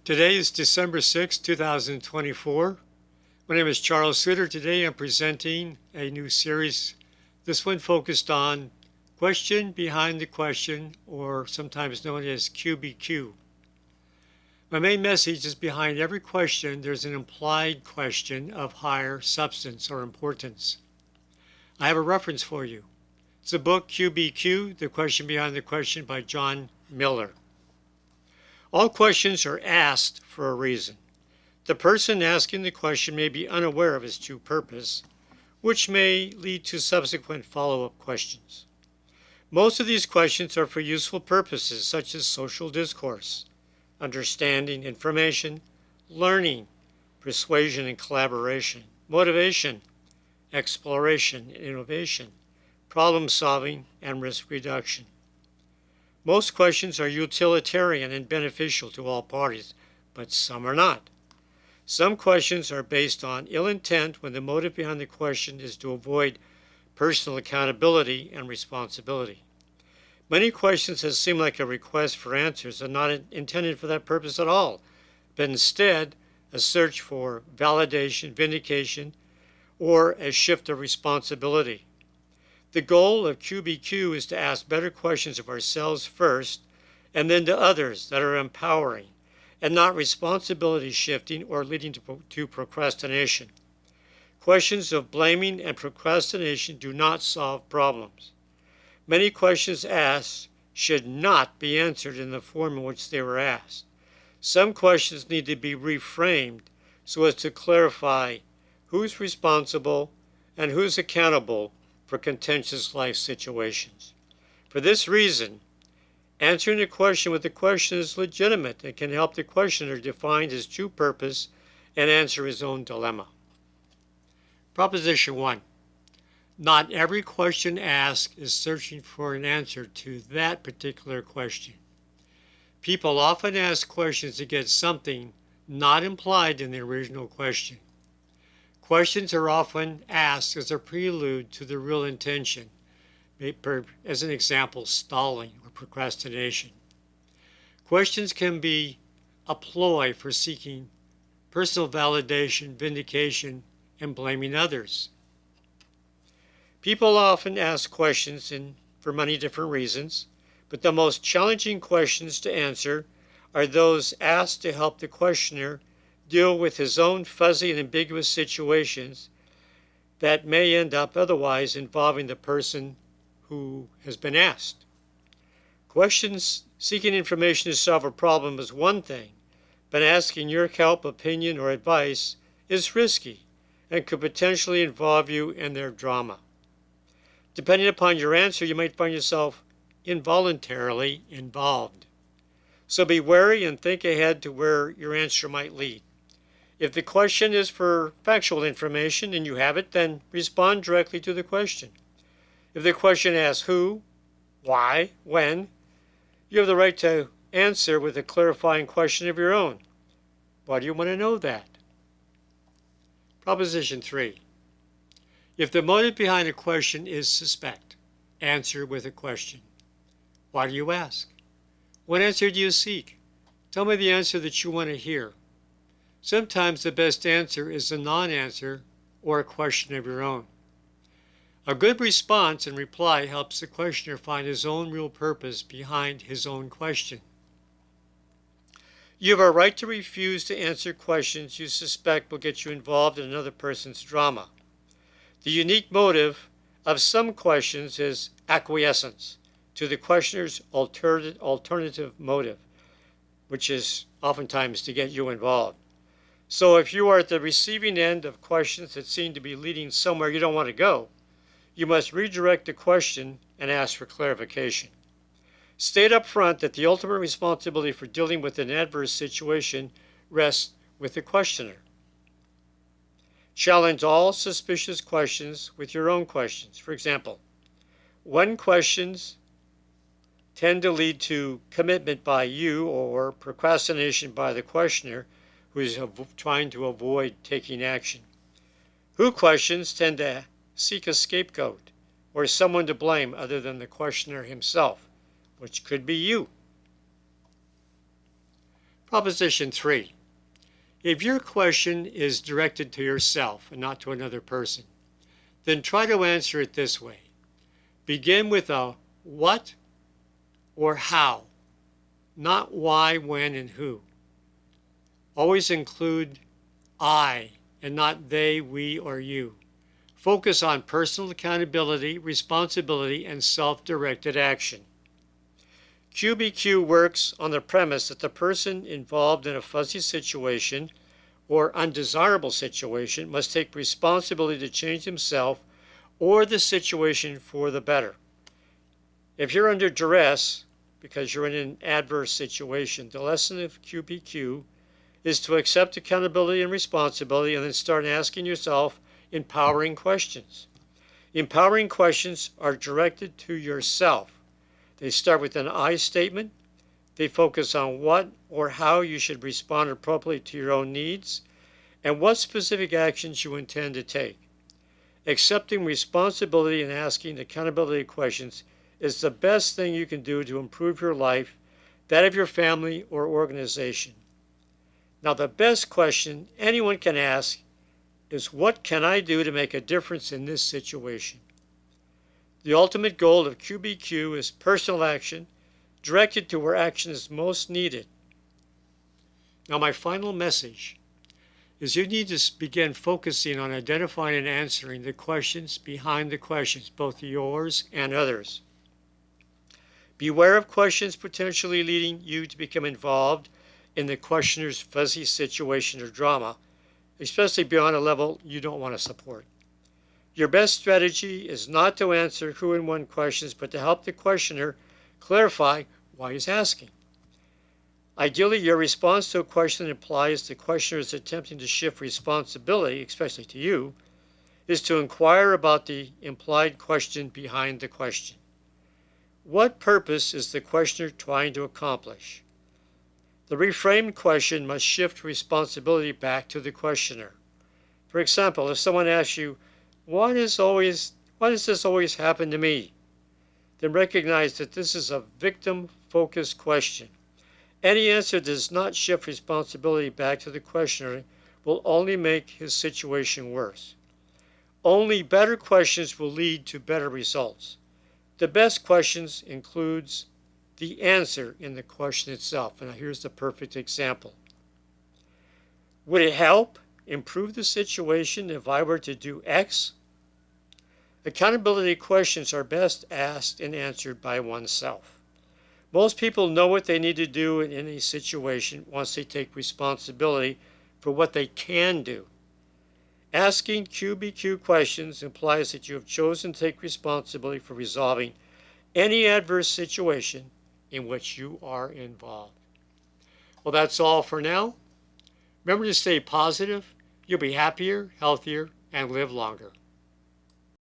Today is December 6, 2024. My name is Charles Suter. Today I'm presenting a new series, this one focused on question behind the question, or sometimes known as QBQ. My main message is behind every question there's an implied question of higher substance or importance. I have a reference for you. It's the book QBQ, The Question Behind the Question by John Miller. All questions are asked for a reason. The person asking the question may be unaware of its true purpose, which may lead to subsequent follow-up questions. Most of these questions are for useful purposes such as social discourse, understanding information, learning, persuasion and collaboration, motivation, exploration and innovation, problem solving, and risk reduction. Most questions are utilitarian and beneficial to all parties, but some are not. Some questions are based on ill intent when the motive behind the question is to avoid personal accountability and responsibility. Many questions that seem like a request for answers are not intended for that purpose at all, but instead a search for validation, vindication, or a shift of responsibility. The goal of QBQ is to ask better questions of ourselves first and then to others that are empowering and not responsibility shifting or leading to procrastination. Questions of blaming and procrastination do not solve problems. Many questions asked should not be answered in the form in which they were asked. Some questions need to be reframed so as to clarify who's responsible and who's accountable for contentious life situations. For this reason, answering a question with a question is legitimate and can help the questioner define his true purpose and answer his own dilemma. Proposition 1. Not every question asked is searching for an answer to that particular question. People often ask questions to get something not implied in the original question. Questions are often asked as a prelude to the real intention, as an example, stalling or procrastination. Questions can be a ploy for seeking personal validation, vindication, and blaming others. People often ask questions for many different reasons, but the most challenging questions to answer are those asked to help the questioner deal with his own fuzzy and ambiguous situations that may end up otherwise involving the person who has been asked. Questions seeking information to solve a problem is one thing, but asking your help, opinion, or advice is risky and could potentially involve you in their drama. Depending upon your answer, you might find yourself involuntarily involved. So be wary and think ahead to where your answer might lead. If the question is for factual information and you have it, then respond directly to the question. If the question asks who, why, when, you have the right to answer with a clarifying question of your own. Why do you want to know that? Proposition 3. If the motive behind a question is suspect, answer with a question. Why do you ask? What answer do you seek? Tell me the answer that you want to hear. Sometimes the best answer is a non-answer or a question of your own. A good response and reply helps the questioner find his own real purpose behind his own question. You have a right to refuse to answer questions you suspect will get you involved in another person's drama. The unique motive of some questions is acquiescence to the questioner's alternative motive, which is oftentimes to get you involved. So if you are at the receiving end of questions that seem to be leading somewhere you don't want to go, you must redirect the question and ask for clarification. State up front that the ultimate responsibility for dealing with an adverse situation rests with the questioner. Challenge all suspicious questions with your own questions. For example, when questions tend to lead to commitment by you or procrastination by the questioner, who is trying to avoid taking action. Who questions tend to seek a scapegoat or someone to blame other than the questioner himself, which could be you. Proposition 3. If your question is directed to yourself and not to another person, then try to answer it this way. Begin with a what or how, not why, when, and who. Always include I and not they, we, or you. Focus on personal accountability, responsibility, and self-directed action. QBQ works on the premise that the person involved in a fuzzy situation or undesirable situation must take responsibility to change himself or the situation for the better. If you're under duress because you're in an adverse situation, the lesson of QBQ is to accept accountability and responsibility and then start asking yourself empowering questions. Empowering questions are directed to yourself. They start with an I statement. They focus on what or how you should respond appropriately to your own needs and what specific actions you intend to take. Accepting responsibility and asking accountability questions is the best thing you can do to improve your life, that of your family or organization. Now, the best question anyone can ask is, what can I do to make a difference in this situation? The ultimate goal of QBQ is personal action directed to where action is most needed. Now, my final message is you need to begin focusing on identifying and answering the questions behind the questions, both yours and others. Beware of questions potentially leading you to become involved in the questioner's fuzzy situation or drama, especially beyond a level you don't want to support. Your best strategy is not to answer who and when questions, but to help the questioner clarify why he's asking. Ideally, your response to a question that implies the questioner is attempting to shift responsibility, especially to you, is to inquire about the implied question behind the question. What purpose is the questioner trying to accomplish? The reframed question must shift responsibility back to the questioner. For example, if someone asks you, why does this always happen to me? Then recognize that this is a victim-focused question. Any answer that does not shift responsibility back to the questioner will only make his situation worse. Only better questions will lead to better results. The best questions includes the answer in the question itself. And here's the perfect example. Would it help improve the situation if I were to do X? Accountability questions are best asked and answered by oneself. Most people know what they need to do in any situation once they take responsibility for what they can do. Asking QBQ questions implies that you have chosen to take responsibility for resolving any adverse situation in which you are involved. Well, that's all for now. Remember to stay positive. You'll be happier, healthier, and live longer.